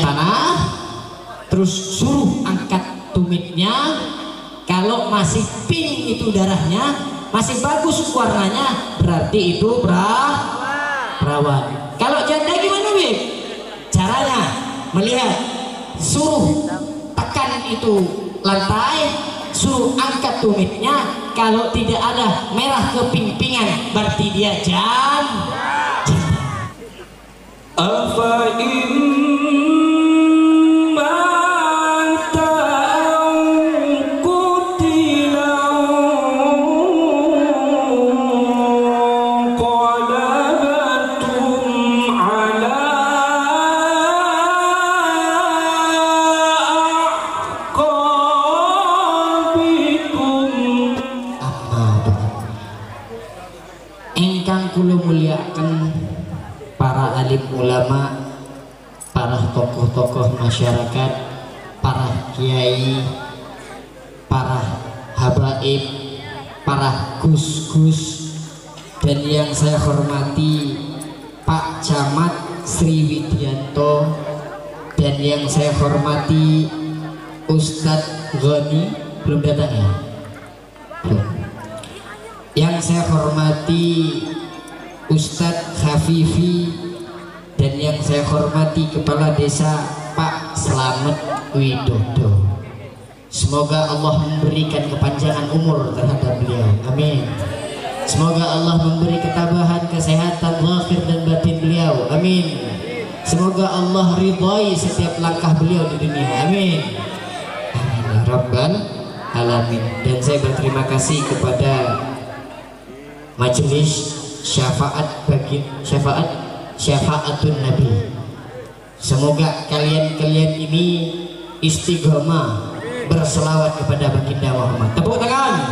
tanah, terus suruh angkat tumitnya. Kalau masih pink itu darahnya, masih bagus warnanya, berarti itu perawan. Kalau janda gimana, Bib? Caranya melihat, suruh tekan itu lantai, suruh angkat tumitnya. Kalau tidak ada merah keping-pingan, berarti dia janda. Apa ulama, para tokoh-tokoh masyarakat, para kiai, para habaib, para gus-gus, dan yang saya hormati Pak Camat Sri Widianto, dan yang saya hormati Ustadz Goni, belum datang ya? Belum. Yang saya hormati Ustadz Hafifi, dan yang saya hormati Kepala Desa Pak Slamet Widodo. Semoga Allah memberikan kepanjangan umur terhadap beliau, amin. Semoga Allah memberi ketabahan, kesehatan lahir dan batin beliau, amin. Semoga Allah ridhai setiap langkah beliau di dunia, amin. Amin ya rabbal alamin. Dan saya berterima kasih kepada Majelis Syafa'atun Nabi. Semoga kalian ini istiqomah berselawat kepada baginda Muhammad. Tepuk tangan.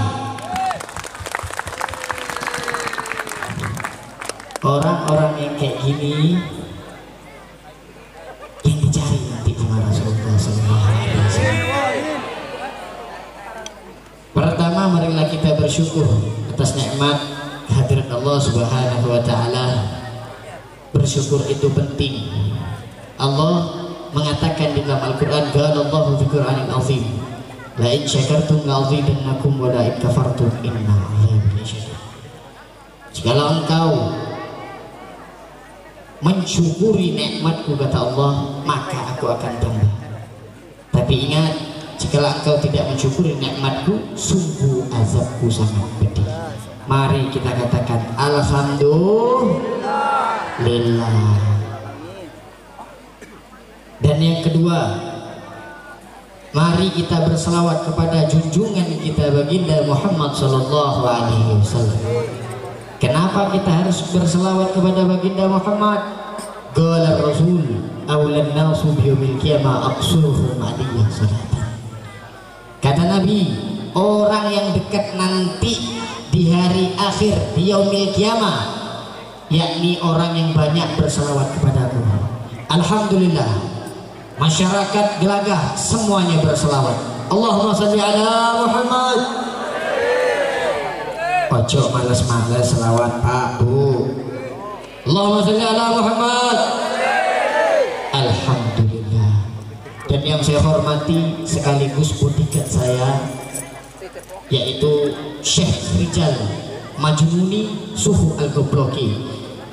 Orang-orang yang kayak gini yang dicari nanti sama Rasulullah SAW. Pertama, marilah kita bersyukur atas nikmat kehadiran Allah Subhanahu wa Ta'ala. Bersyukur itu penting. Allah mengatakan di dalam Al-Quran, Qalallahu fi Qur'anil azim, la in syakartum la'azidannakum wa la in kafartum inna adzabi lasyadid. Jikalau engkau mensyukuri nikmatku, kata Allah, maka aku akan tambah. Tapi ingat, jikalau engkau tidak mensyukuri nikmatku, sungguh azabku sangat pedih. Mari kita katakan alhamdulillah. Dan yang kedua, mari kita berselawat kepada junjungan kita baginda Muhammad sallallahu alaihi wasallam. Kenapa kita harus berselawat kepada baginda Muhammad? Qala Rasul awlan nasu biyumil qiyamah aqsuruhum aliyah salatan. Kata Nabi, orang yang dekat nanti di hari akhir, di yaumil qiyamah, yakni orang yang banyak berselawat kepadaku. Alhamdulillah, masyarakat Gelagah semuanya berselawat. Allahumma sholli ala Muhammad. Ojo males-males selawat Pak Bu. Allahumma sholli ala Muhammad. Alhamdulillah. Dan yang saya hormati sekaligus bodyguard saya, yaitu Syekh Rijal Majnuni Suhu Al-Gobloki.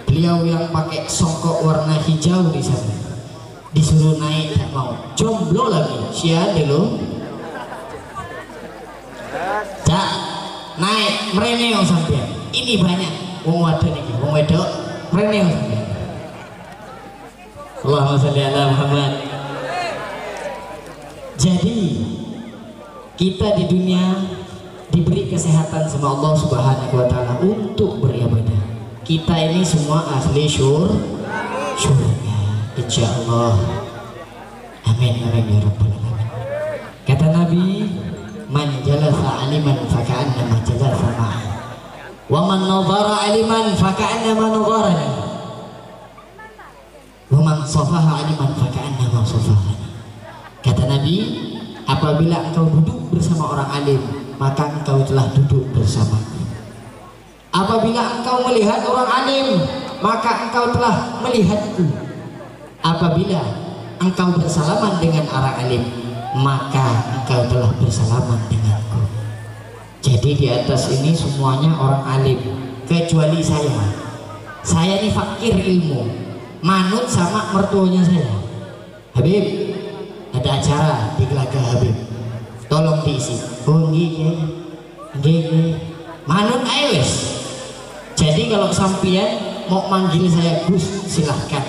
Beliau yang pakai songkok warna hijau di sana, disuruh naik tak mau, jomblo lagi, siapa lo? Tak naik mereneo sampai. Ini banyak wong wadon iki, wong wedok mereneo sampai. Allahumma sholli ala Muhammad. Jadi kita di dunia diberi kesehatan sama Allah Subhanahu wa Ta'ala untuk beribadah. Kita ini semua asli syurga, insyaallah. Amin amin ya rabbal alamin. Kata Nabi, man jalasa aliman faka'annama jalasa ma'a, wa man nadhara aliman faka'annama nadharani, wa man safaha aliman faka'annama safahani. Kata Nabi, apabila engkau duduk bersama orang alim, maka engkau telah duduk bersamaku. Apabila engkau melihat orang alim, maka engkau telah melihatku. Apabila engkau bersalaman dengan orang alim, maka engkau telah bersalaman denganku. Jadi di atas ini semuanya orang alim kecuali saya. Saya ini fakir ilmu, manut sama mertuanya saya. Habib, ada acara di Gelaga Habib, tolong diisi. Oh nggih, nggih, manut ae wis. Jadi kalau sampean mau manggil saya Gus silahkan,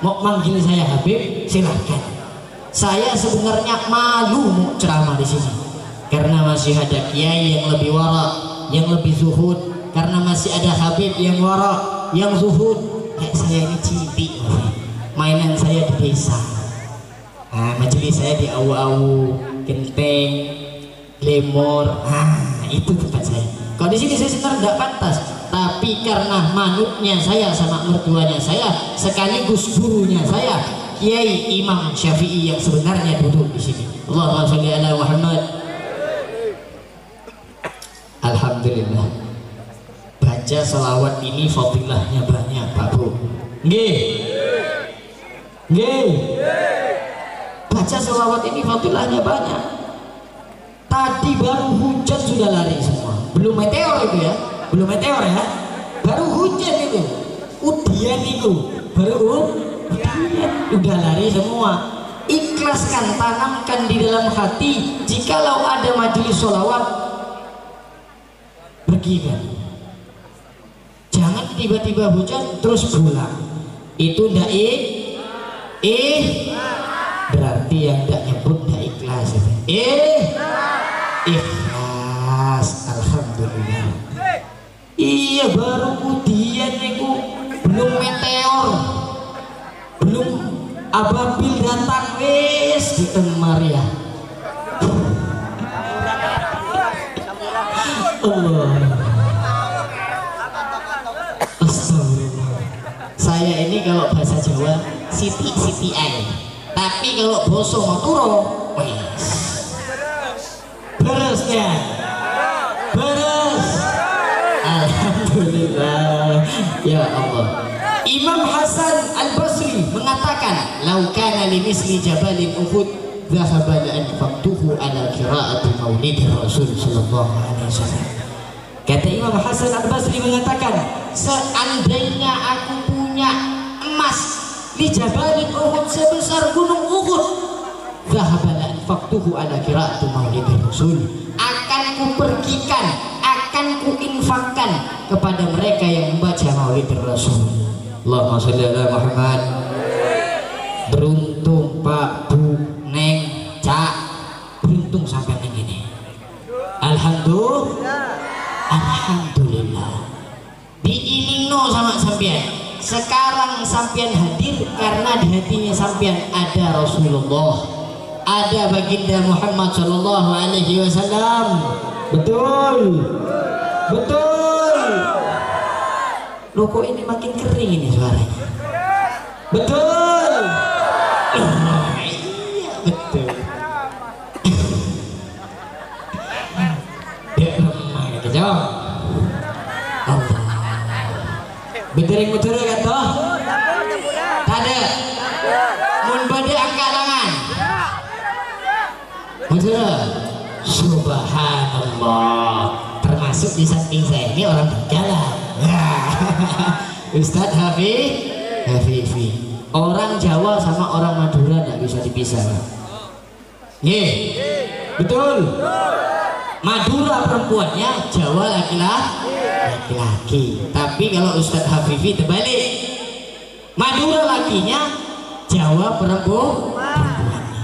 mau manggil saya Habib silahkan. Saya sebenarnya malu mau ceramah di sini karena masih ada kiai yang lebih wara, yang lebih zuhud, karena masih ada Habib yang wara, yang zuhud. Kayak saya ini cilik, mainan saya di desa. Nah, majelis saya di awu-awu, genteng, lemor. Nah, itu tempat saya. Kalau di sini saya sebenarnya tidak pantas, tapi karena manutnya saya sama mertuanya saya, sekaligus gurunya saya, Kiai Imam Syafi'i yang sebenarnya duduk di sini. Allahumma sholli ala Muhammad. Alhamdulillah. Baca selawat ini fadilahnya banyak, Pak Bu. Nggih. Nggih. Baca selawat ini fadilahnya banyak. Tadi baru hujan sudah lari semua. Belum meteor itu ya. Belum meteor ya. Baru hujan itu. Udian itu. Baru udah lari semua. Ikhlaskan, tanamkan di dalam hati. Jikalau ada majelis sholawat, pergi kan. Jangan tiba-tiba hujan terus pulang. Itu ndak berarti yang ndak nyebut ndak ikhlas. Ikhlas. Alhamdulillah. Iya, baru udian itu, belum meteor, belum ababil datang wis ditemar ya. Allah. Astagfirullah. Saya ini kalau bahasa Jawa siti ae. Tapi kalau boso Madura wis. Beres ya. Beres. Alhamdulillah. Ya Allah. Imam Hasan Al-Basri mengatakan, "Lau kana li misli jabalin Uhud dhahaba la anfaqtuhu ala qira'ati maulidir Rasul sallallahu alaihi wasallam." Kata Imam Hasan Al-Basri mengatakan, seandainya aku punya emas di jabalin Uhud sebesar gunung Uhud, dhahaba la anfaqtuhu ala qira'ati maulidir Rasul, akan kupergikan, akan kuinfakkan kepada mereka yang membaca maulidir Rasul. Allahumma sholli ala Muhammad. Beruntung Pak, Bu, Neng, Cak, beruntung sampai begini. Alhamdulillah. Alhamdulillah. Diinino sama sampean. Sekarang sampean hadir karena di hatinya sampean ada Rasulullah, ada baginda Muhammad sallallahu alaihi wasallam. Betul. Betul. Loh kok ini makin kering ini suaranya? Betul. Iya betul. Dia lemah ya kejauh. Allah. Betul kan toh? Ada. Mun bade angkat tangan. Betul. Subhanallah. Termasuk di samping saya ini orang berjalan. Ustadz Hafifi. Orang Jawa sama orang Madura tidak bisa dipisahkan. Nih, betul. Madura perempuannya, Jawa laki-laki. Tapi kalau Ustadz Hafifi terbalik, Madura lakinya, Jawa perempuan.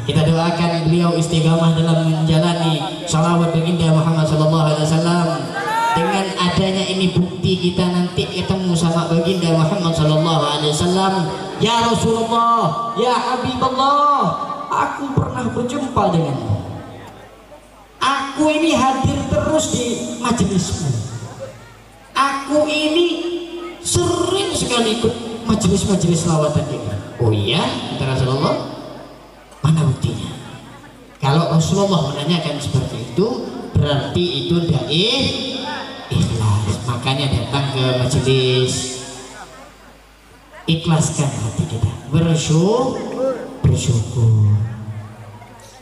Kita doakan beliau istiqamah dalam menjalani shalawat baginda Muhammad SAW. Dengan adanya ini bukti kita nanti ketemu sama baginda Muhammad SAW. Ya Rasulullah, ya Habibullah, aku pernah berjumpa denganmu. Aku ini hadir terus di majelismu. Aku ini sering sekali ikut majelis-majelis lawatan ini. Oh iya, kata Rasulullah. Mana buktinya? Kalau Rasulullah menanyakan seperti itu, berarti itu tidak ikhlas. Makanya datang ke majelis, ikhlaskan hati kita, bersyukur bersyukur.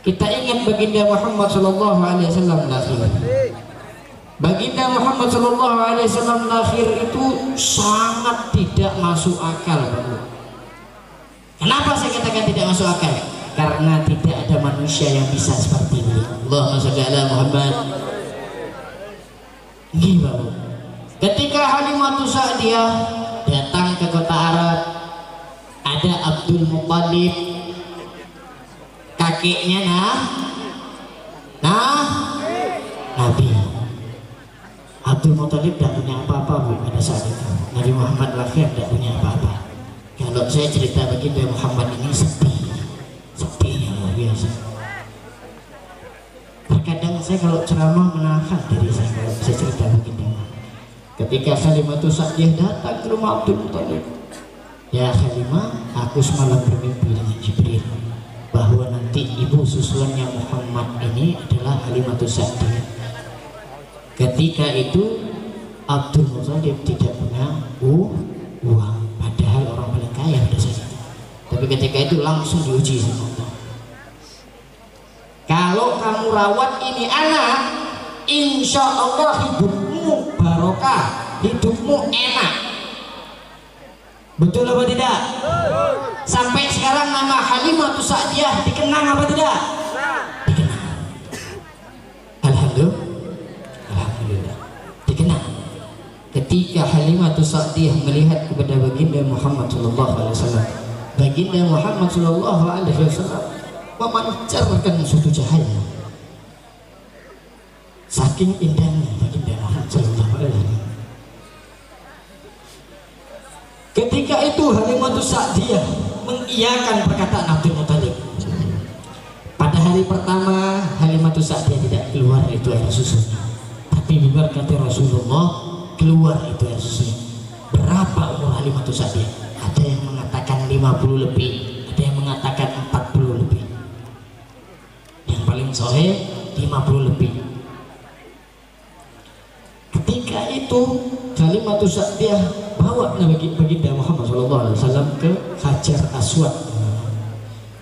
Kita ingat baginda Muhammad sallallahu alaihi wasallam lahir. Baginda Muhammad sallallahu alaihi wasallam lahir itu sangat tidak masuk akal, Bapak. Kenapa saya katakan tidak masuk akal? Karena tidak ada manusia yang bisa seperti ini. Allahumma shalli ala Muhammad. Gimana? Ketika Halimatus Sa'diyah datang ke kota Arab, ada Abdul Muttalib, kakeknya Nabi. Abdul Muttalib tidak punya apa-apa, Bu, pada saat itu. Nabi Muhammad lahir tidak punya apa-apa. Kalau saya cerita baginda Muhammad ini sepinya luar biasa. Terkadang saya kalau ceramah menahan diri saya kalau saya cerita baginda. Ketika Halimatus Sa'diyah datang ke rumah Abdul Muttalib, ya Halimah, aku semalam bermimpi dengan Jibril bahwa nanti ibu susuannya Muhammad ini adalah Halimatus Sa'diyah. Ketika itu Abdul Muttalib tidak punya uang, padahal orang paling kaya pada saat itu. Tapi ketika itu langsung diuji sama Allah. Kalau kamu rawat ini anak, insya Allah hidupmu barokah, hidupmu enak. Betul apa tidak? Sampai sekarang nama Halimatus Sa'diyah dikenang apa tidak? Dikenang. Alhamdulillah dikenang. Ketika Halimatus Sa'diyah melihat kepada baginda Muhammad sallallahu alaihi wasallam, baginda Muhammad sallallahu alaihi wasallam memancarkan suatu cahaya. Saking indahnya baginda Muhammad sallallahu alaihi wasallam. Ketika itu Halimatus Sa'diyah mengiyakan perkataan Abdul Muttalib. Pada hari pertama Halimatus Sa'diyah tidak keluar itu air susunya, tapi berkata Rasulullah keluar itu air susunya. Berapa umur Halimatus Sa'diyah? Ada yang mengatakan 50 lebih, ada yang mengatakan 40 lebih. Yang paling sahih 50 lebih. Ketika itu Halimatus Sa'diyah bawa baginda Muhammad SAW ke Hajar Aswad.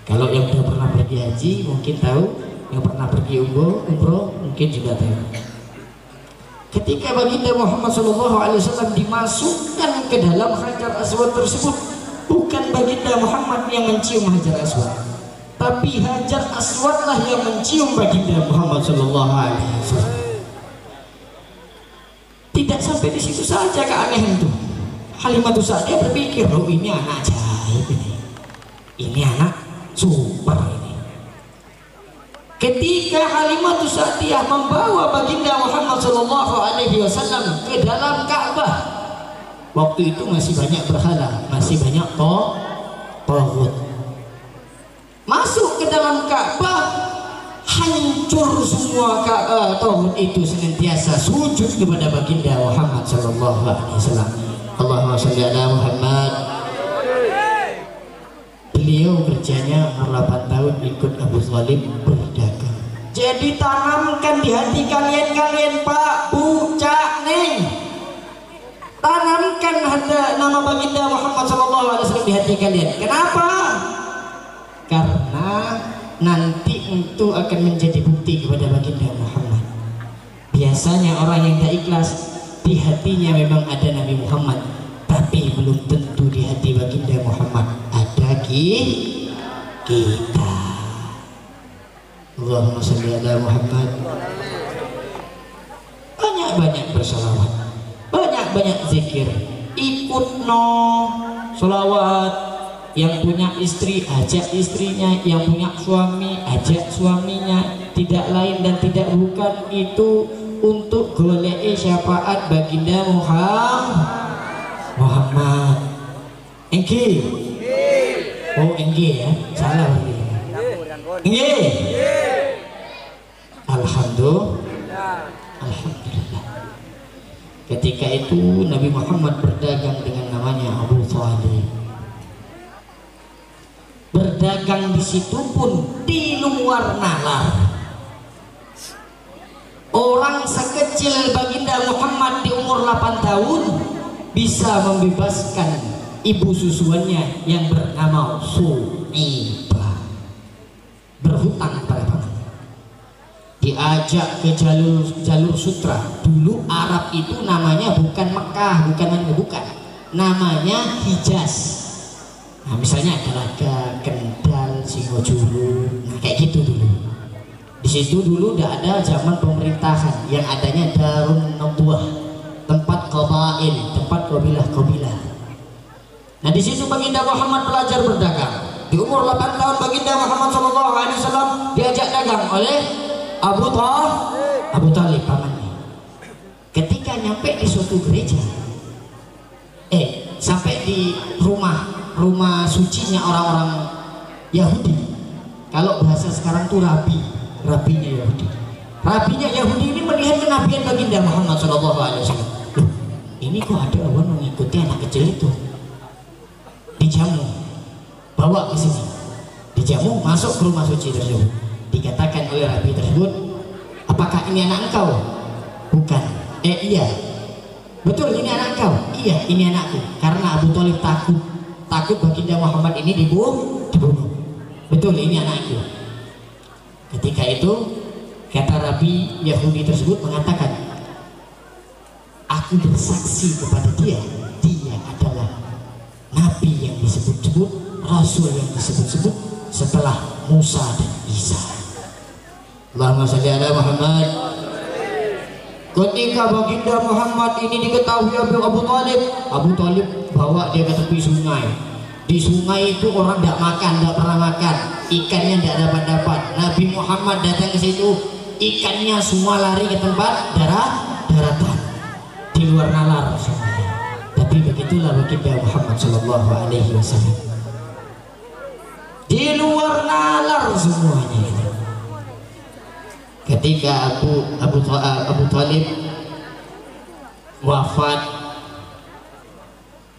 Kalau yang sudah pernah pergi haji mungkin tahu, yang pernah pergi umroh mungkin juga tahu. Ketika baginda Muhammad SAW dimasukkan ke dalam Hajar Aswad tersebut, bukan baginda Muhammad yang mencium Hajar Aswad, tapi Hajar Aswad lah yang mencium baginda Muhammad SAW. Tidak sampai di situ saja keanehan itu. Halimatus Sa'diyah berpikir, oh ini anak ajaib ini anak super ini. Ketika Halimatus Sa'diyah membawa baginda Muhammad SAW ke dalam Ka'bah, waktu itu masih banyak berhala, masih banyak taghut. Masuk ke dalam Ka'bah, hancur semua taghut itu senantiasa sujud kepada baginda Muhammad SAW. Allahumma sholli ala Muhammad. Beliau kerjanya umur 8 tahun ikut Abu Thalib berdagang. Jadi tanamkan di hati kalian Pak, Bu, Cak, Neng, tanamkan nama baginda Muhammad SAW di hati kalian. Kenapa? Karena nanti itu akan menjadi bukti kepada baginda Muhammad. Biasanya orang yang tidak ikhlas, di hatinya memang ada Nabi Muhammad, tapi belum tentu di hati baginda Muhammad ada kita. Allahumma sholli ala Muhammad. Banyak-banyak bersalawat, banyak-banyak zikir, ikut sholawat. Yang punya istri ajak istrinya, yang punya suami ajak suaminya. Tidak lain dan tidak bukan itu untuk golek syafaat baginda Muhammad. Engki. Oh engki ya, salah berarti. Engki. Alhamdulillah. Ketika itu Nabi Muhammad berdagang dengan namanya Abu Thalib. Berdagang di situ pun di luar nalar. Orang sekecil baginda Muhammad di umur 8 tahun bisa membebaskan ibu susuannya yang bernama Su'ibah. diajak ke jalur sutra. Dulu Arab itu namanya bukan Mekah, bukan, namanya Hijaz. Nah misalnya Gelaga, Kendal, Singojuru, nah kayak gitu dulu. Di situ dulu tidak ada zaman pemerintahan, yang adanya Darun Nabuah, tempat qabail, tempat kabilah-kabilah. Nah di situ baginda Muhammad belajar berdagang. Di umur 8 tahun baginda Muhammad SAW diajak dagang oleh Abu Talib pamannya. Ketika nyampe di suatu gereja, sampai di rumah sucinya orang-orang Yahudi. Kalau bahasa sekarang tuh rabinya Yahudi. Rabinya Yahudi ini melihat kenabian baginda Muhammad SAW. Loh, ini kok ada orang mengikuti anak kecil itu? Dijamu, bawa ke sini, dijamu, masuk ke rumah suci tersebut. Dikatakan oleh rabi tersebut, apakah ini anak engkau? Bukan. Iya. Betul, ini anak engkau? Iya, ini anakku. Karena Abu Thalib takut baginda Muhammad ini dibunuh. Betul, ini anakku. Ketika itu kata rabi Yahudi tersebut mengatakan, aku bersaksi kepada dia adalah nabi yang disebut-sebut, rasul yang disebut-sebut setelah Musa dan Isa. Allahumma shalli ala Muhammad. Ketika baginda Muhammad ini diketahui Abu Talib bawa dia ke tepi sungai. Di sungai itu orang tidak pernah makan, ikannya tidak dapat. Nabi Muhammad datang ke situ, ikannya semua lari ke tempat daratan, di luar nalar semuanya. Tapi begitulah baginda Muhammad Shallallahu Alaihi Wasallam, di luar nalar semuanya. Ketika Abu Talib wafat,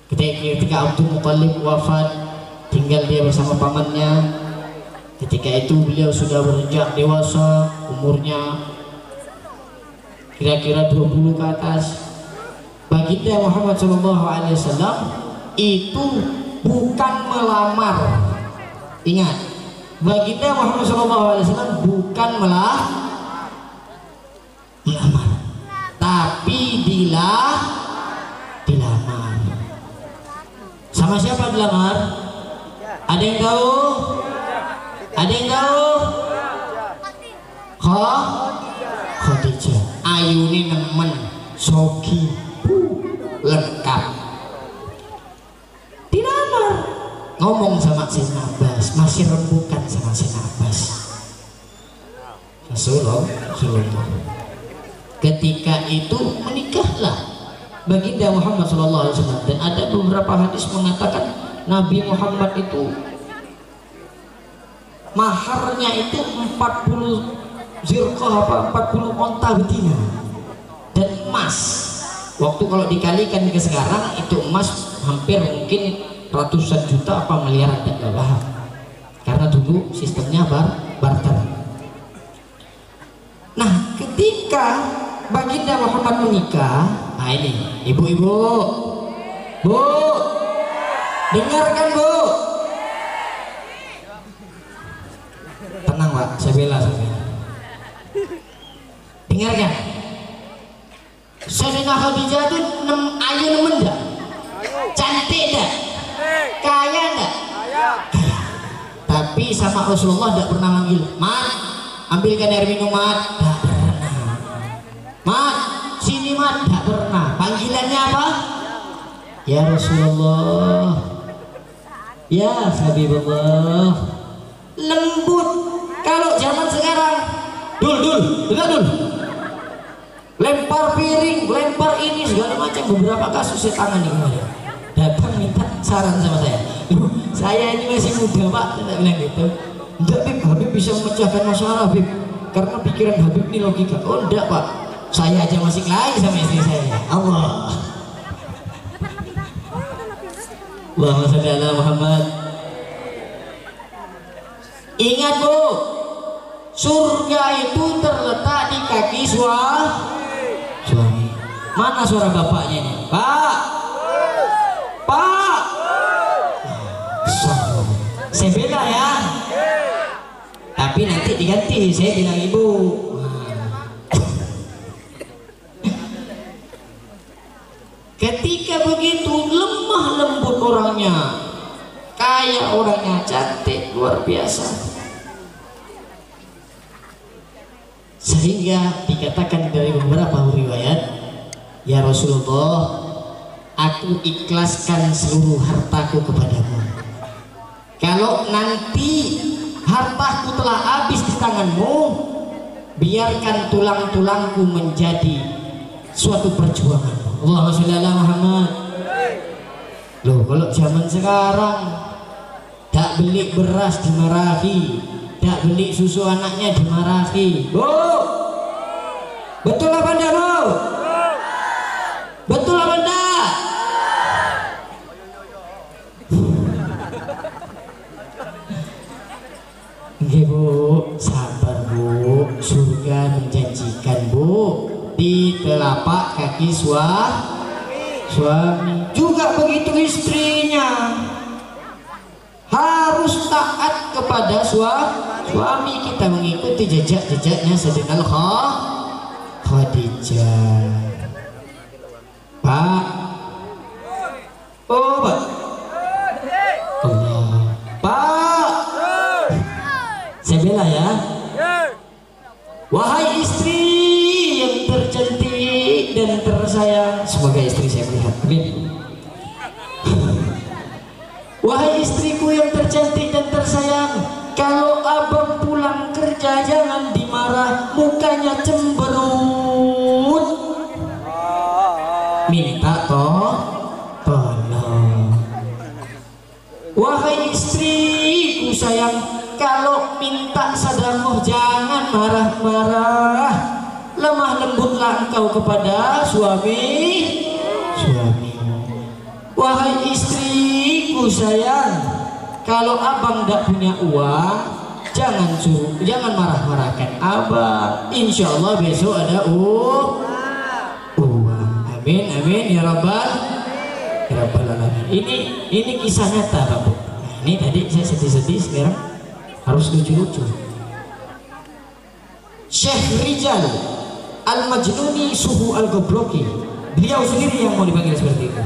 ketika Abdul Muthalib wafat, tinggal dia bersama pamannya. Ketika itu beliau sudah beranjak dewasa, umurnya kira-kira 20 ke atas. Baginda Muhammad SAW itu bukan melamar. Ingat, baginda Muhammad SAW bukan melamar, tapi dilamar. Sama siapa dilamar? Ada yang tahu? Ada yang tahu? Khadijah. Ayune nemen, sogi, lengkap. Dilamar. Ngomong sama Sayyidina Abbas, masih rembukan sama Sayyidina Abbas. Rasulullah. Ketika itu menikahlah baginda Muhammad SAW. Dan ada beberapa hadis mengatakan Nabi Muhammad itu maharnya itu 40 zirqah, 40 onta betina dan emas. Waktu kalau dikalikan ke sekarang itu emas hampir mungkin ratusan juta apa miliaran, tidak paham. Karena dulu sistemnya barter. Nah, ketika baginda Muhammad menikah, nah ini ibu-ibu, bu, dengarkan bu, tenang pak, saya bela. Dengarkan, Sayyidah Khadijah itu ayu nemen dah, cantik dah, kaya dah, kaya. Tapi sama Rasulullah tidak pernah manggil, Mat, ambilkan air minum Mat, tidak pernah. Mat, sini Mat, tidak pernah. Panggilannya apa? Ya Rasulullah, ya Habibullah. Lembut. Kalau zaman sekarang, dengar dul, lempar piring, lempar ini segala macam. Beberapa kasus saya tangani kemarin. Datang minta saran sama saya. Saya ini masih muda pak, tidak bilang gitu. Enggak Habib, Habib bisa memecahkan masalah Habib, karena pikiran Habib ini logika. Oh enggak pak, saya aja masih kelahi sama istri saya. Allah. Allahumma shalli ala Muhammad. Ingat bu, surga itu terletak di kaki suami. Mana suara bapaknya ini? Pak, saya bela ya. Tapi nanti diganti, saya bilang ibu. Nah, orangnya kaya, orangnya cantik, luar biasa. Sehingga dikatakan dari beberapa riwayat, ya Rasulullah, aku ikhlaskan seluruh hartaku kepadamu. Kalau nanti hartaku telah habis di tanganmu, biarkan tulang-tulangku menjadi suatu perjuangan. Allahumma sholli ala Muhammad. Loh, kalau zaman sekarang tak beli beras dimarahi, tak beli susu anaknya dimarahi. Bu, betul apa enggak, Bu? Betul apa enggak? Nggih, Bu, sabar, Bu. Surga menjanjikan, Bu, di telapak kaki suami. Juga begitu istrinya, harus taat kepada suami. Kita mengikuti jejak-jejaknya Sayyidina Khadijah. Pak, oh Pak, Allah, Pak, saya bela ya. Wahai istri yang tercantik dan tersayang, semoga istri saya melihat. Amin. Wahai istriku yang tercantik dan tersayang, kalau abang pulang kerja jangan dimarah, mukanya cemberut. Minta tolong. Wahai istriku sayang, kalau minta sedekah jangan marah-marah, lemah lembutlah engkau kepada suami. Wahai istriku sayang, kalau abang tidak punya uang, jangan marah-marahkan abang. Insya Allah besok ada uang. Amin amin ya rabbal alamin. Ini kisah nyata, Pak Bu. Ini tadi saya sedih-sedih, sekarang harus lucu-lucu. Syekh Rijal Al-Majnuni Suhu Al-Gobloki, beliau sendiri yang mau dipanggil seperti itu.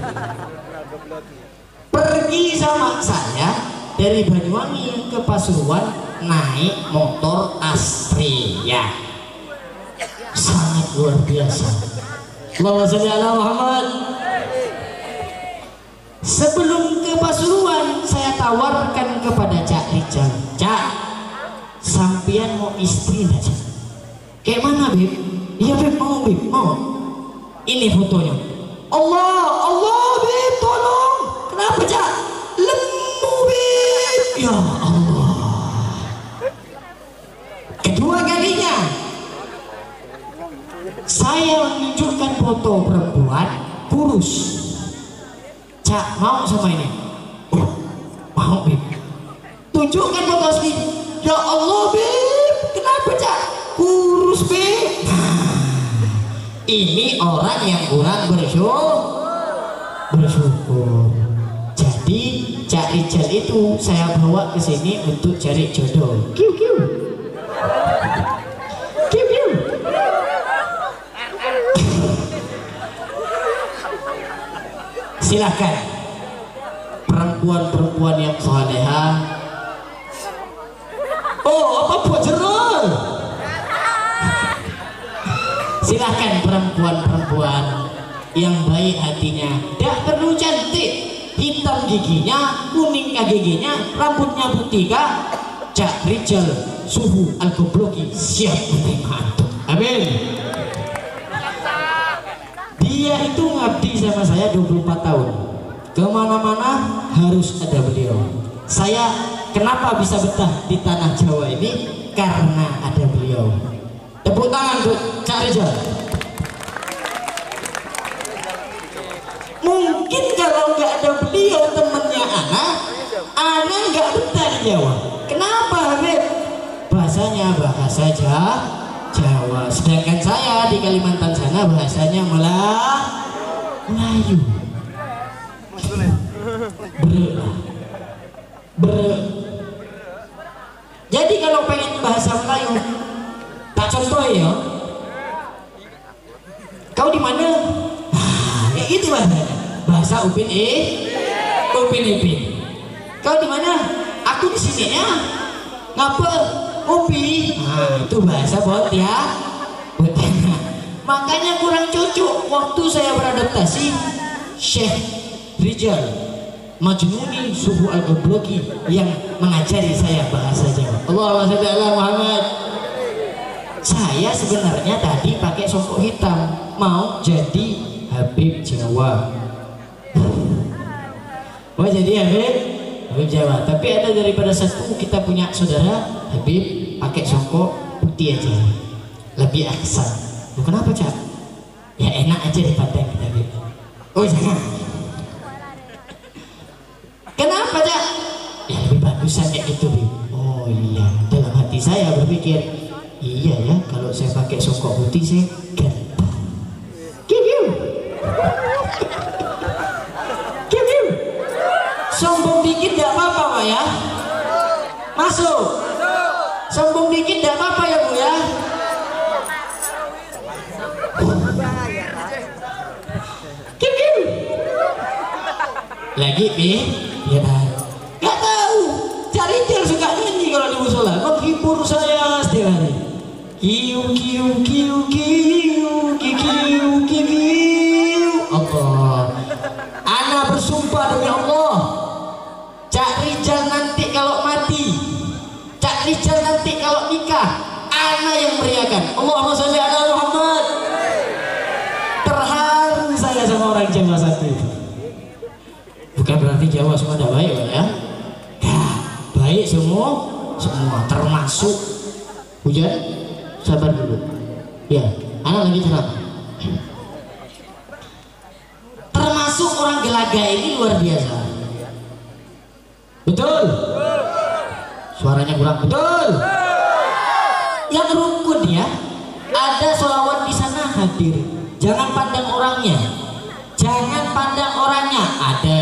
Pergi sama saya dari Banyuwangi ke Pasuruan naik motor Astrea, sangat luar biasa. Allahumma sholli ala Muhammad. Sebelum ke Pasuruan, saya tawarkan kepada Cak Rijal, Cak, sampian mau istri aja. Kayak mana, Bib? Iya, Bib, mau, Bib, mau. Ini fotonya. Allah, Bib, tolong. Kenapa, Cak? Lemu, Bib. Ya Allah. Kedua kalinya, saya menunjukkan foto perempuan kurus. Cak, mau sama ini? Oh, mau, Bib. Tunjukkan foto asli. Ya Allah, Bib, kenapa, Cak? Kurus, Bib. Ini orang yang kurang bersyukur. Jadi Cak Rijal itu saya bawa ke sini untuk cari jodoh. Kiu. Silakan perempuan-perempuan yang soleha. Oh, apa buat jeruk? Silahkan perempuan-perempuan yang baik hatinya, tidak perlu cantik, hitam giginya, kuning giginya, rambutnya putih kah? Cak Rijal Suhu Al-Gobloki siap menerima antum. Amin. Dia itu ngabdi sama saya 24 tahun, kemana-mana harus ada beliau. Saya kenapa bisa betah di tanah Jawa ini? Karena ada beliau. Tepuk tangan untuk Cak Rijal. Mungkin kalau nggak ada beliau temennya Ana nggak betah di Jawa. Kenapa, Habib? Bahasanya bahasa Jawa. Sedangkan saya di Kalimantan sana bahasanya Melayu. Jadi kalau pengen bahasa Melayu, tak contoh ya. Kau di mana? Nah, itu bahasa Upin Upin Ipin. Kau di mana? Aku di sini ya. Ngapa? Upi. Nah, itu bahasa bot ya. Makanya kurang cocok waktu saya beradaptasi. Syekh Rijal Majnuni Suhu Al-Gobloki yang mengajari saya bahasa Jawa. Allahumma sholli ala Muhammad. Saya sebenarnya tadi pakai songkok hitam, mau jadi Habib Jawa. Mau jadi Habib Jawa. Tapi ada daripada satu kita punya saudara Habib pakai songkok putih aja, lebih aksan. Kenapa Cak? Ya enak aja dipandang kita Habib. Oh jangan. Kenapa Cak? Ya lebih bagusan kayak gitu Habib. Oh iya, dalam hati saya berpikir, iya ya, kalau saya pakai songkok putih saya ganteng. Kiu. Sombong dikit gak apa-apa Pak ya. Masuk. Sombong dikit gak apa-apa ya Bu ya. Kiu. Lagi Bi, ya gak tahu. Cari dia suka nyanyi kalau di musola, menghibur saya setiap hari. Kiu. Allah. Ana bersumpah demi Allah, Cak Rijal nanti kalau mati, Cak Rijal nanti kalau nikah, ana yang meriahkan. Allahumma sholli ala Muhammad. Terharu saya sama orang Jawa satu itu. Bukan berarti Jawa semua tidak baik ya. Baik semua termasuk hujan. Sabar dulu ya, anak lagi ceramah. Termasuk orang Gelaga ini luar biasa. Betul? Suaranya kurang betul. Yang rukun ya, ada sholawat di sana hadir. Jangan pandang orangnya, ada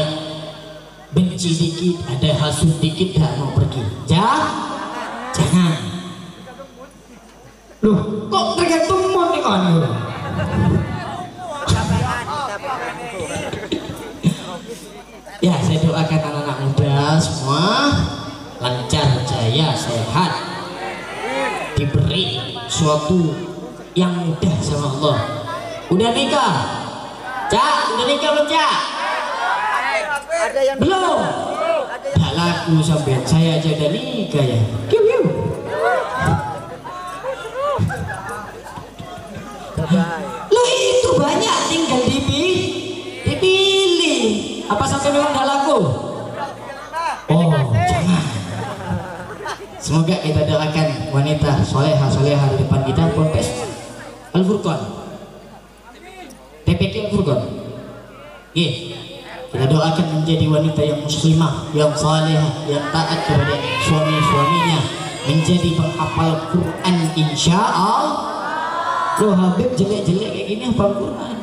benci dikit, ada hasut dikit, gak mau pergi. Jangan. Loh, kok tergantung mau nih kan? Ya, saya doakan anak-anak muda semua lancar, jaya, sehat, diberi suatu yang mudah sama Allah. Udah nikah? Cak, udah nikah belum Cak? Belum? Gak laku sampai saya aja udah nikah ya. Kiu. Lo itu banyak tinggal dipilih. Apa sampai memang gak laku? Oh jangan. Semoga kita doakan wanita soleha di depan kita Ponpes Al-Furqan, TPK Al-Furqan. Kita doakan menjadi wanita yang muslimah, yang salehah, yang taat kepada suami-suaminya, menjadi penghafal Quran insya Allah. Loh Habib jelek-jelek kayak gini hafal Quran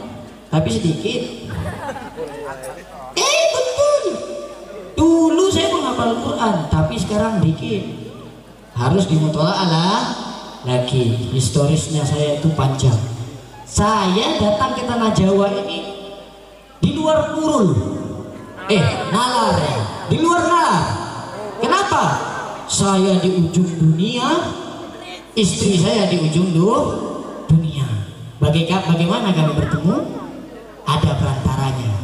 tapi sedikit. Betul. Dulu saya menghafal Quran tapi sekarang dikit. Harus dimutola'ah lagi. Historisnya saya itu panjang. Saya datang ke tanah Jawa ini di luar Nurul. Nalar ya. Di luar Nalar. Kenapa? Saya di ujung dunia, istri saya di ujung dunia. Bagaimana kami bertemu? Ada perantaranya,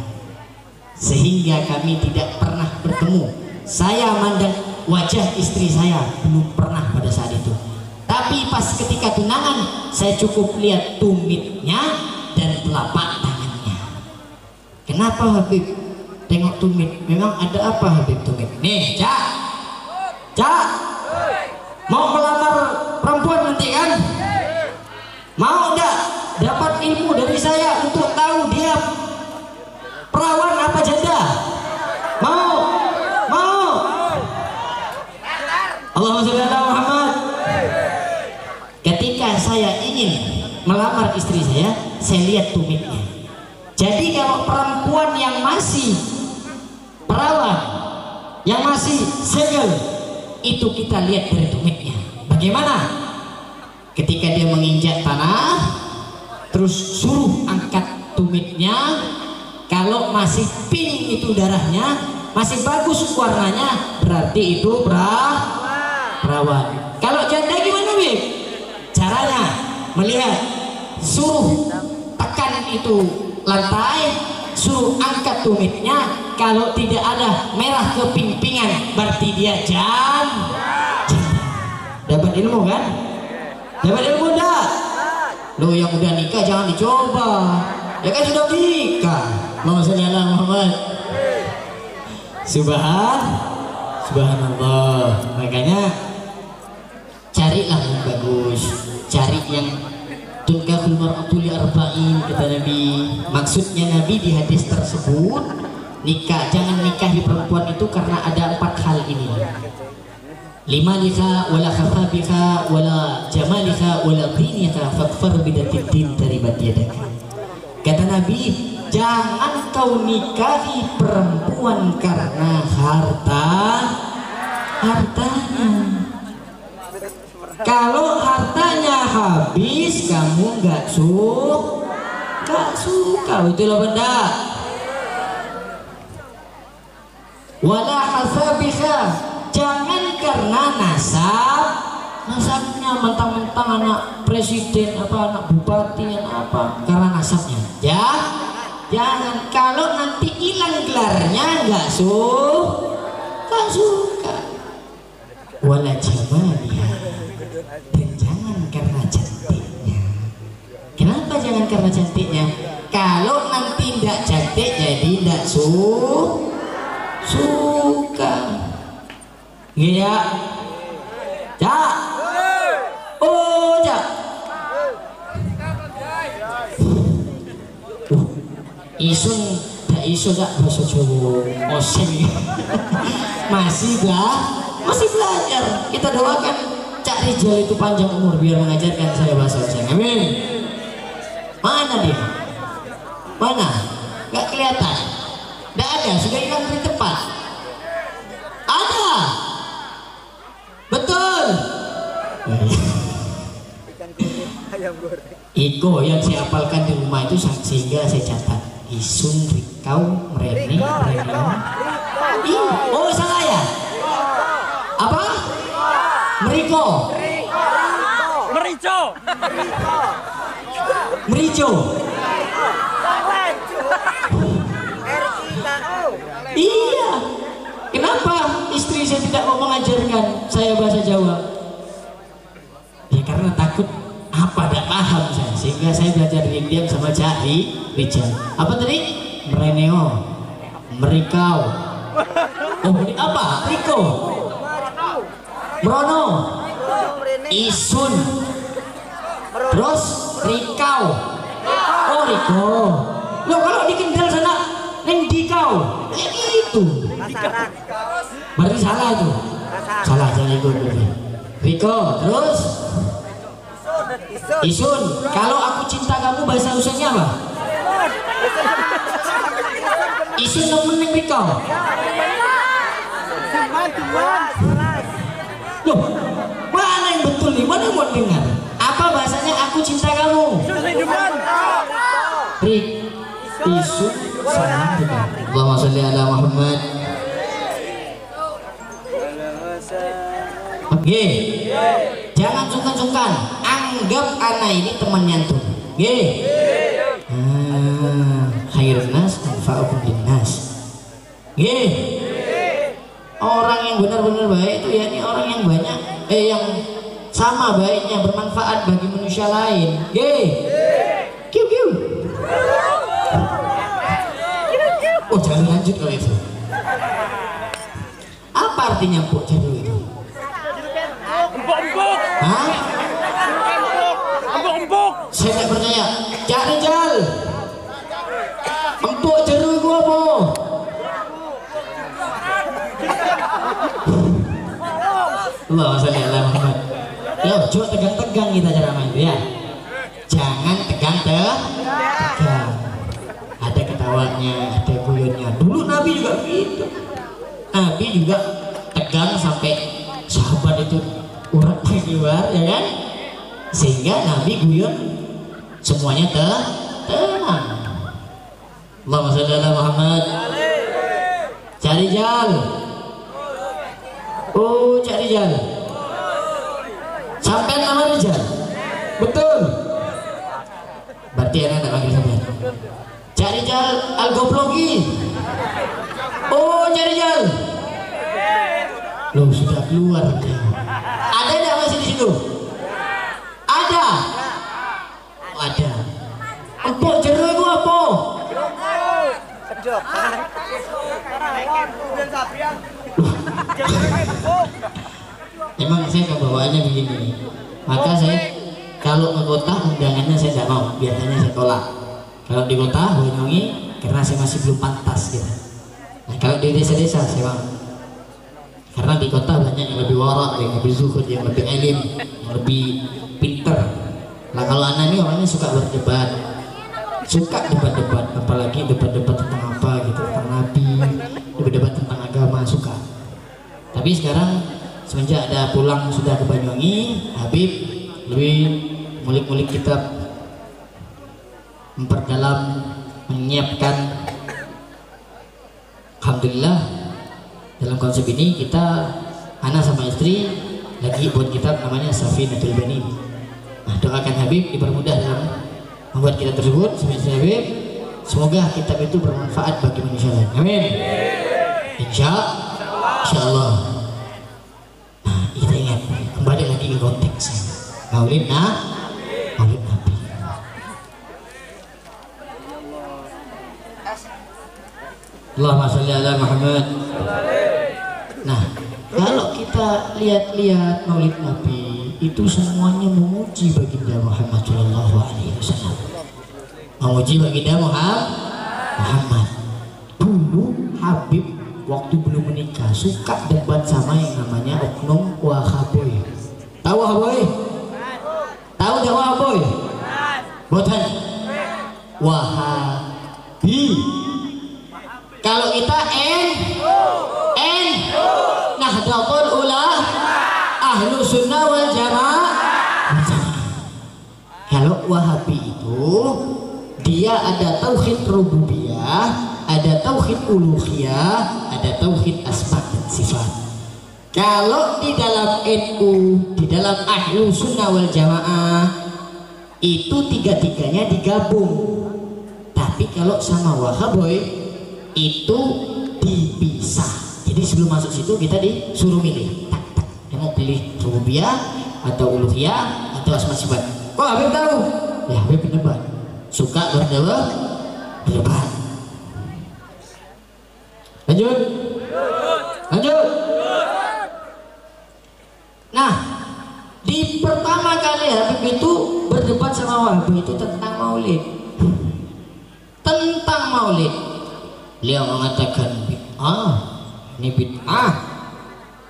sehingga kami tidak pernah bertemu. Saya mandang wajah istri saya belum pernah pada saat itu. Tapi pas ketika tunangan, saya cukup lihat tumitnya dan telapak tangannya. Kenapa Habib tengok tumit? Memang ada apa Habib tumit? Nih Cak, mau melamar perempuan nanti kan? Mau enggak dapat ilmu dari saya untuk tahu dia perawan apa janda? Mau? Allahumma sholli ala Muhammad. Ketika saya ingin melamar istri saya lihat tumitnya. Jadi kalau perempuan yang masih perawan, yang masih single, itu kita lihat dari tumitnya. Bagaimana? Ketika dia menginjak tanah, terus suruh angkat tumitnya. Kalau masih pink itu darahnya, masih bagus warnanya, berarti itu perawan. Kalau janda gimana, Bib? Caranya melihat, suruh tekan itu lantai, suruh angkat tumitnya, kalau tidak ada merah kepimpingan berarti dia janda. Dapat ilmu kan? Dapat ilmu enggak? Lo yang udah nikah jangan dicoba, ya kan sudah nikah. Allahumma sholli ala Muhammad. Subhanallah. Makanya carilah yang bagus, cari yang tunkahul mar'atu li arba'in kata Nabi. Maksudnya Nabi di hadis tersebut, nikah, jangan nikahi perempuan itu karena ada 4 hal ini. Limalika wala khafabika wala jamalika wala dinika fakfar bidatid din taribat yadaka. Kata Nabi, jangan kau nikahi perempuan karena hartanya. Kalau hartanya habis, kamu nggak suka, itu loh benda. Wala hasabika, jangan karena nasabnya, mentang-mentang anak presiden apa anak bupati apa, karena nasabnya. Ya, jangan. Kalau nanti hilang gelarnya nggak suka. Wala jamaliha, dan jangan karena cantiknya. Kenapa jangan karena cantiknya? Kalau nanti tidak cantik jadi tidak suka. Iya. Cak. Oh, Cak. Isun gak bahasa Jawa. Oseng. Masih belajar. Kita doakan Cak Rijal itu panjang umur biar mengajarkan saya bahasa Oseng. Amin. Mana dia? Mana? Gak kelihatan. Gak ada, sudah hilang dari tempat. Ada. Betul. Iko yang saya hafalkan di rumah itu sehingga saya catat. Isun, Rikau, Mrene. Oh, salah ya? Apa? Merico. Iya. Kenapa istri saya tidak mau mengajarkan saya bahasa Jawa? Ya karena takut tidak paham saya, sehingga saya belajar diam-diam sama Cak Rijal. Apa tadi? Mereneo, Merikau. Oh, ini apa? Riko, Merono, Isun, terus Rikau. Oh, Riko. Loh, kalau di Kendal sana Nendikau, itu. Berarti salah itu. Salah, jangan ikut. Riko, terus Isun. Kalau aku cinta kamu bahasa Usunnya apa? Isun nemenin Riko. Loh, mana yang betul nih? Mana yang mau dengar? Apa bahasanya aku cinta kamu? Rik, Isun, sama juga. Allahumma sholli ala Muhammad. Oke, jangan sungkan-sungkan. Anggap anak ini temannya tuh. Oke. Khairun nas anfa'ukum linnas. Oke. Orang yang benar-benar baik itu ya ini orang yang banyak yang sama baiknya bermanfaat bagi manusia lain. Oke. Kiu. Oh, jangan lanjut kalau itu. Apa artinya empuk jadul itu? Empuk. Hah? Empuk. Saya tidak percaya. Cak Rijal. Empuk jeruk gua apa? Allah salli ala Muhammad. Yo, coba tegang-tegang kita cara main itu ya. Jangan tegang. Ada ketawanya, ada guyonnya. Dulu Nabi juga begitu. Nabi juga tegang sampai sahabat itu uratnya keluar, ya kan? Sehingga Nabi guyon semuanya tenang. Allahumma sholli ala Muhammad. Cak Rijal. Oh, Cak Rijal. Sampai nama Rijal. Betul. Berarti anak tak panggil sampai. Cak Rijal Al-Goblogi. Oh, Cak Rijal. Loh, sudah keluar. Ada enggak masih di situ? Ada. Oh, ada. Empok jeruk itu apa? Emang saya kebawaannya begini. Maka saya kalau ke kota undangannya saya tidak mau, biasanya saya tolak. Kalau di kota Banyuwangi karena saya masih belum pantas gitu. Nah, kalau di desa-desa saya mau. Karena di kota banyak yang lebih warak, yang lebih zuhud, yang lebih alim, yang lebih pinter. Nah kalau anak ini orangnya suka berdebat, suka debat-debat, apalagi debat-debat tentang apa gitu, tentang Nabi, debat-debat tentang agama, suka. Tapi sekarang semenjak ada pulang sudah ke Banyuwangi, Habib lebih ngulik-ngulik kitab, memperdalam, menyiapkan. Alhamdulillah dalam konsep ini kita, anak sama istri lagi buat kitab namanya Safinatul Banin. Nah, doakan Habib dipermudah dalam membuat kitab tersebut. Semoga Habib, semoga kitab itu bermanfaat bagi manusia lain. Amin. Insya Allah. Nah, kita ingat kembali lagi ke konteksnya. Maulid Maulid Nabi. Allahumma sholli ala Muhammad. Nah, kalau kita lihat-lihat Maulid Nabi itu semuanya memuji baginda Muhammad Shallallahu Alaihi Wasallam, memuji baginda Muhammad. Dulu Habib waktu belum menikah suka debat sama yang namanya oknum Wahaboy. Tahu Wahaboy? Tahu gak Wahaboy? Botan Wahabi. Kalau kita Nahdlatul Ulama, Ahlu Sunnah wal Jamaah. Kalau Wahabi itu dia ada tauhid rububiyah, ada tauhid uluhiyah, ada tauhid asma dan sifat. Kalau di dalam NU, di dalam Ahlu Sunnah wal Jamaah itu tiga-tiganya digabung. Tapi kalau sama Wahaboy itu dipisah. Jadi sebelum masuk situ kita disuruh milih, yang mau pilih rububiyah atau uluhiyah atau asma sifat. Kok Habib tahu? Ya Habib berdebat, suka berdebat. Lanjut. Nah, di pertama kali Habib itu berdebat sama Wahabi itu tentang Maulid. Tentang Maulid, beliau mengatakan ini bid'ah.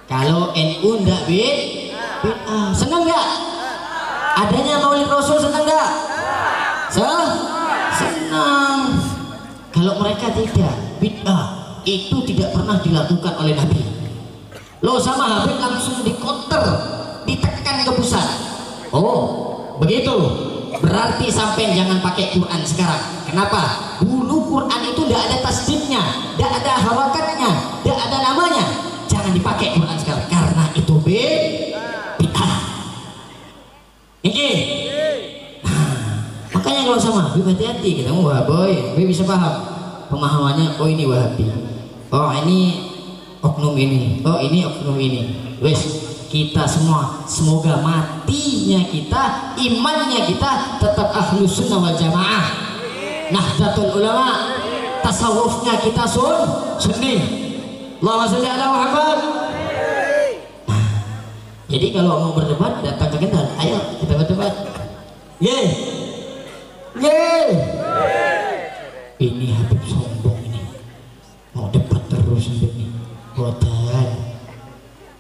Kalau NU ndak bid'ah. Senang nggak? Adanya Maulid Rasul senang nggak? Senang. Kalau mereka tidak, bid'ah itu tidak pernah dilakukan oleh Nabi. Loh, sama Habib langsung dikonter, ditekan ke pusat. Oh, begitu. Berarti sampai jangan pakai Quran sekarang. Kenapa? Dulu Quran itu tidak ada tasdidnya, tidak ada harakatnya, tidak ada namanya. Jangan dipakai Quran sekarang karena itu bid'ah. Ini. Makanya kalau sama Habib hati-hati, kita mau Wahabi, Habib bisa paham pemahamannya. Oh ini Wahabi, oh ini oknum ini, oh ini oknum ini. Wes, kita semua semoga matinya kita, imannya kita tetap Ahlu Sunnah wal Jamaah, Nahdlatul Ulama, tasawufnya kita sunni. Allahumma sholli ala Muhammad. Nah, jadi kalau mau berdebat datang ke kita, ayo kita berdebat. Ini Habib sombong ini, mau debat terus ini. Botan.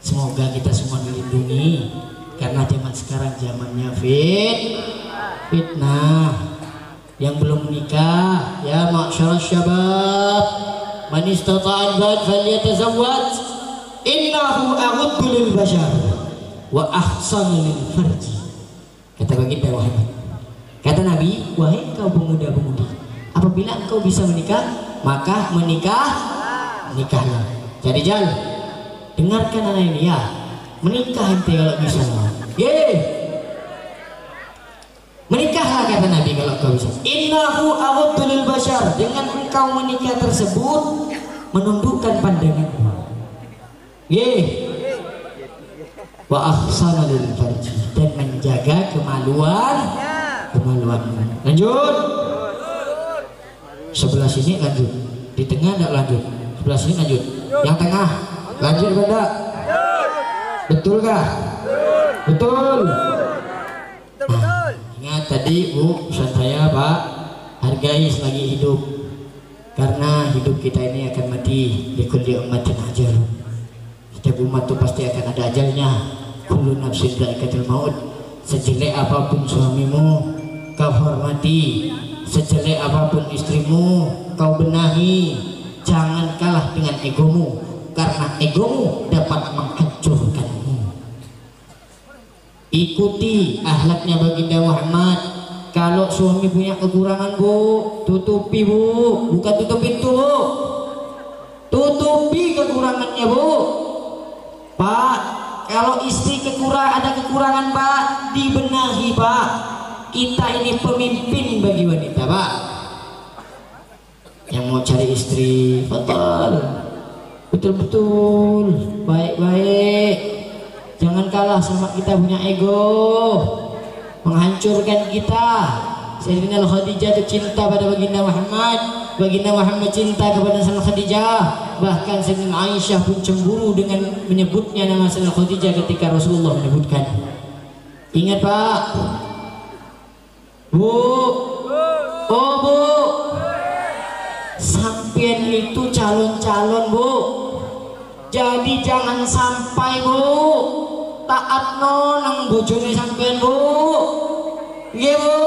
Semoga kita semua dilindungi karena zaman sekarang zamannya fitnah. Yang belum menikah, ya ma'syarasy syabab, man istata'al ba'd falyatazawwaj, innahu aghuddu lil bashar wa ahsanu lil farji. Kata baginda Muhammad. Kata Nabi, wahai kau pemuda-pemudi, apabila engkau bisa menikah, maka nikahlah. Jadi Jal, dengarkan anak ini ya, menikah ente kalau bisa. Menikahlah kata Nabi kalau kau bisa. Innahu aghaddu lil bashar, dengan engkau menikah tersebut menundukkan pandanganmu. Wa ahsana lil farji, dan menjaga kemaluanmu. Lanjut. Sebelah sini lanjut, di tengah tidak lanjut, sebelah sini lanjut, yang tengah lanjut benda. Betulkah? Betul. Nah, ingat tadi Bu, pesan saya Pak, hargai selagi hidup, karena hidup kita ini akan mati. Likulli ummatin ajal, setiap umat itu pasti akan ada ajalnya. Kullu nafsin dha'iqatul maut. Sejelek apapun suamimu kau hormati, sejelek apapun istrimu kau benahi. Jangan kalah dengan egomu, karena egomu dapat menghancurkanmu. Ikuti akhlaknya baginda Muhammad. Kalau suami punya kekurangan Bu, tutupi Bu, bukan tutup pintu Bu, tutupi kekurangannya Bu. Pak, kalau istri ada kekurangan Pak, dibenahi Pak. Kita ini pemimpin bagi wanita Pak. Yang mau cari istri betul-betul baik-baik, jangan kalah sama kita punya ego, menghancurkan kita. Sayyidina Khadijah itu cinta pada baginda Muhammad, baginda Muhammad cinta kepada Sayyidina Khadijah. Bahkan Sayyidina Aisyah pun cemburu dengan menyebutnya nama Sayyidina Khadijah ketika Rasulullah menyebutkan. Ingat Pak, Bu, oh Bu, sampean itu calon-calon Bu, jadi jangan sampai Bu taat nang bojone sampean Bu. Iya Bu,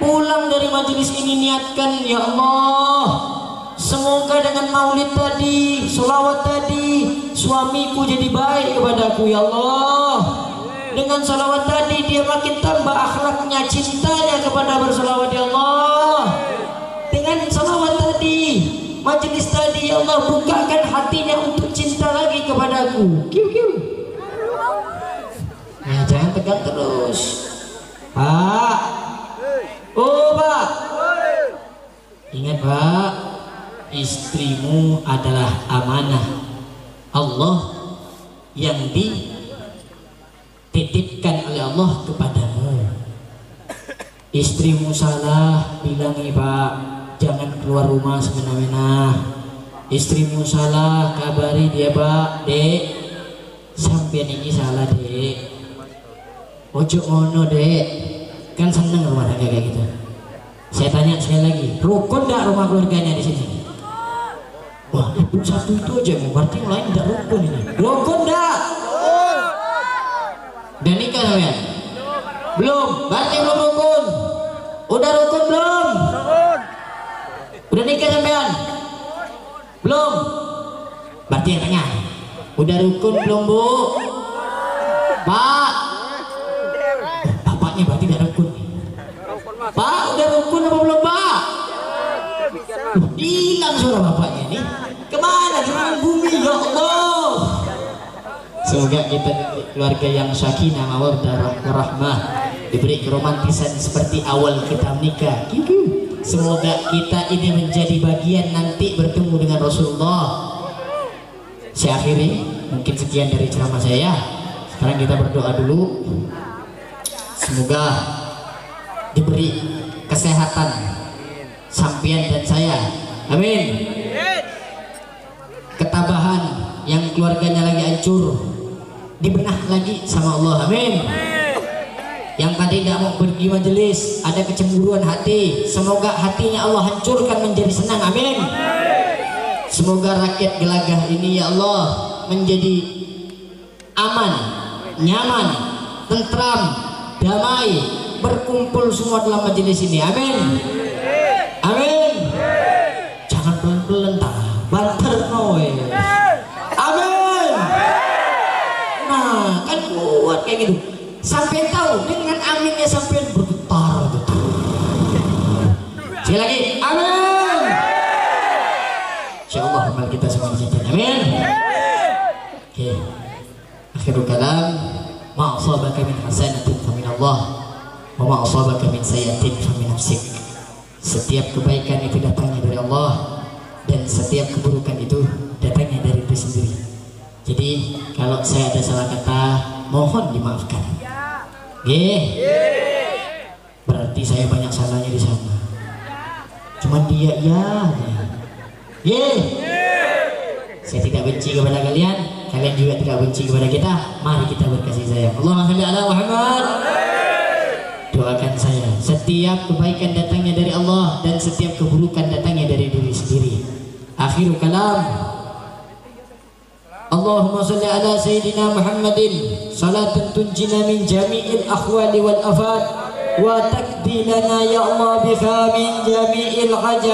pulang dari majelis ini niatkan, ya Allah, semoga dengan maulid tadi, sholawat tadi, suamiku jadi baik kepadaku ya Allah. Dengan sholawat tadi dia makin tambah akhlaknya, cintanya kepada bersolawat ya Allah. Dengan sholawat tadi, majelis tadi ya Allah, bukakan hatinya untuk cinta lagi kepadaku. Nah, jangan tegang terus Pak. Oh Pak, ingat Pak, istrimu adalah amanah Allah yang dititipkan oleh Allah kepadamu. Istrimu salah, bilangi Pak, jangan keluar rumah semena-mena. Istrimu salah, kabari dia Pak. Dek, sampean ini salah Dek, ojo ngono Dek, kan seneng rumah tangga kayak gitu. Saya tanya sekali lagi, rukun gak rumah keluarganya di sini? Wah, ibu satu itu aja, berarti yang lain tidak rukun ini. Rukun gak? Udah nikah sampean? Belum, berarti belum rukun. Udah rukun belum? Udah nikah sampean? Belum, berarti yang tengah. Udah rukun belum Bu? Pak, bapaknya berarti tidak rukun. Pak, udah rukun apa belum Pak? Hilang suara bapaknya nih. Kemana? Kemana bumi ya Allah. Semoga kita keluarga yang sakinah mawaddah warahmah, diberi keromantisan seperti awal kita menikah. Semoga kita ini menjadi bagian nanti bertemu dengan Rasulullah. Saya akhiri, mungkin sekian dari ceramah saya. Sekarang kita berdoa dulu. Semoga diberi kesehatan sampian dan saya, amin. Ketabahan yang keluarganya lagi hancur dibenah lagi sama Allah, amin. Yang tadi tidak mau pergi majelis, ada kecemburuan hati, semoga hatinya Allah hancurkan menjadi senang, amin. Semoga rakyat Gelagah ini ya Allah menjadi aman, nyaman, tentram, damai, berkumpul semua dalam majelis ini, amin. Amin. Jangan pelan-pelan tak banter noe, amin. Nah kan kuat kayak gitu, sampai tahu dengan aminnya sampai bergetar gitu. Sekali lagi, amin. Insyaallah. semua kejadian. Amin. Oke. Akhirul kalam, ma asabaka min hasanatin fa min Allah wa ma asabaka min sayyi'atin fa min nafsik. Setiap kebaikan itu datangnya dari Allah dan setiap keburukan itu datangnya dari diri sendiri. Jadi kalau saya ada salah kata, mohon dimaafkan. Berarti saya banyak salahnya di sana. Cuman dia saya tidak benci kepada kalian, kalian juga tidak benci kepada kita. Mari kita berkasih sayang. Allahumma shalli ala Muhammad. Doakan saya, setiap kebaikan datangnya dari Allah dan setiap keburukan datangnya dari diri sendiri. Akhirul kalam, Allahumma shalli ala Sayyidina Muhammadin salatan tunjina min jami'il akhwali wal afat wa takdi lana ya Allah biha min jami'il hajat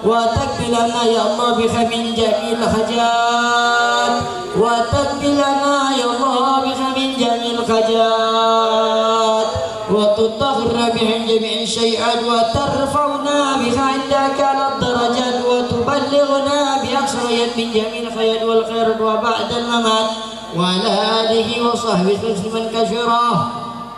wa takdi lana ya Allah biha min jami'il hajat wa takdi lana ya Allah biha min jami'il hajat wa tutahhir biha jami'il syai'at wa tarfa'na biha indaka al-darajat wa tuballighna bi aqsayat min jami'il khayat wal khairat wa ba'dal mamat wa ala alihi wa sahbihi tasliman katsira.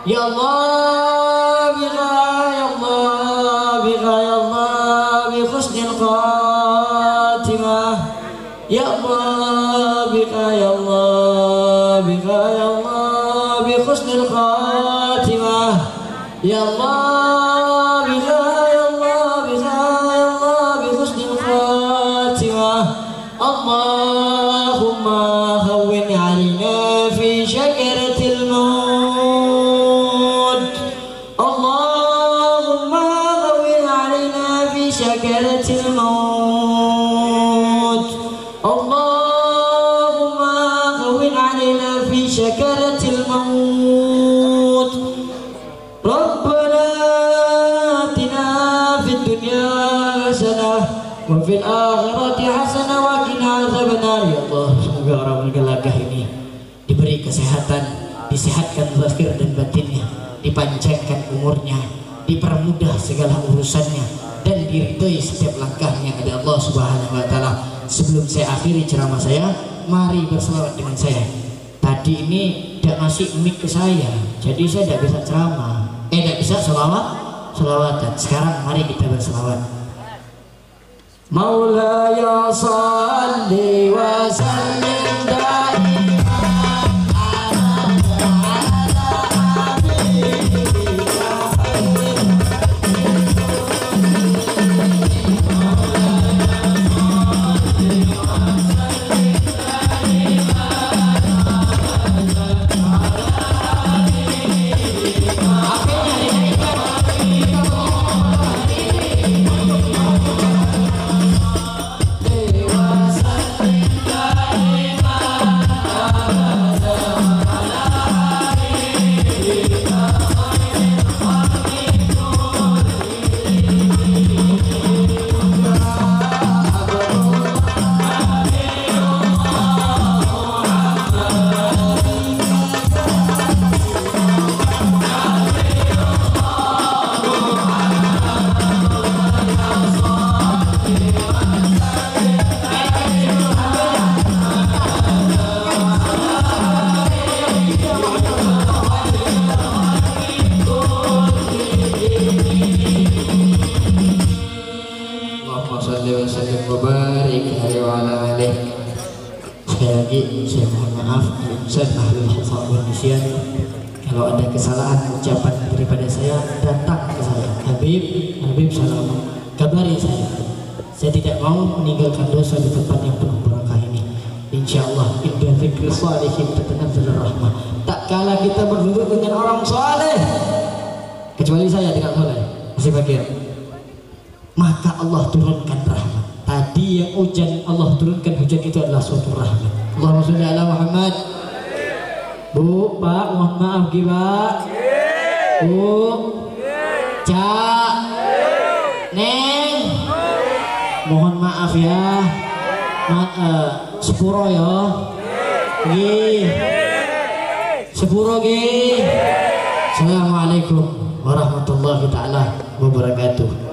Ya Allah biha ya Allah biha ya Allah bi husnil khatimah. Ya Allah biha ya Allah biha ya Allah bi husnil khatimah. Ya Allah biha ya Allah biha ya Allah bi husnil khatimah. Allahumma hawwin 'alaina fi syakaratil maut. Allahumma hawwin 'alaina fi syakaratil maut. Allahumma hawwin 'alaina fi syakaratil maut. Rabbana atina fid dunya hasanah wa fil akhirati hasanah wa qina adzabannar. Ya Allah, semoga orang gelagah ini diberi kesehatan, disehatkan zahir dan batinnya, dipanjangkan umurnya, dipermudah segala urusannya, dan diridhoi setiap langkahnya oleh Allah Subhanahu wa taala. Sebelum saya akhiri ceramah saya, mari berselawat dengan saya. Tadi ini tidak ngasih mic ke saya, jadi saya tidak bisa ceramah, tidak bisa selawatan. Sekarang mari kita berselawat. Maulaya salli wa sallim da'iman saya mohon maaf kalau ada kesalahan ucapan daripada saya, datang ke saya. Habib salam, kabari saya tidak mau meninggalkan dosa di tempat yang penuh berkah ini. Insyaallah inda dzikri shalihin tatanazzalur rahmah. Tak kala kita berduduk dengan orang saleh, kecuali saya tidak saleh, masih bagian, maka Allah turunkan rahmat. Tadi yang hujan, Allah turunkan hujan itu adalah suatu rahmat. Allahumma sholli ala Muhammad. Bu, Pak, mohon maaf Pak. Bu, Cak, Neng, mohon maaf ya. Sepuro ya. Sepuro Assalamualaikum warahmatullahi taala wabarakatuh.